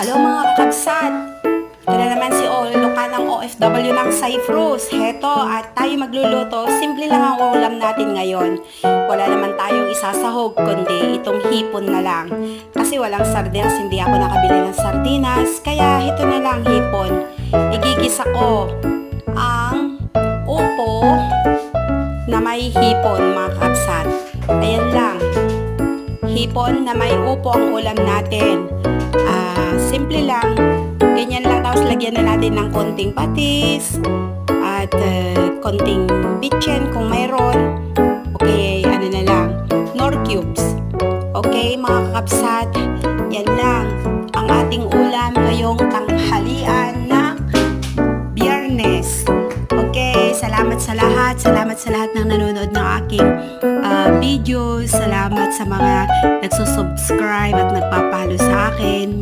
Hello mga kakabsat! Ito na naman si Luka ng OFW ng Cyprus. Heto, at tayo magluluto. Simple lang ang ulam natin ngayon. Wala naman tayong isasahog, kundi itong hipon na lang. Kasi walang sardinas, hindi ako nakabili ng sardinas. Kaya ito na lang, hipon. Igigisa ko ang upo na may hipon, mga kakabsat. Ayan lang. Hipon na may upo ang ulam natin. Simple lang. Ganyan lang, tapos lagyan na natin ng konting patis at konting bitchen kung mayroon. Okay, ano na lang, nor cubes. Okay, mga kakabsat, yan lang ang ating ulam ngayong tanghalian na Biyernes. Okay, salamat sa lahat. Salamat sa lahat ng nanonood ng aking videos. Salamat sa mga nagsusubscribe at nagpapalo sa akin.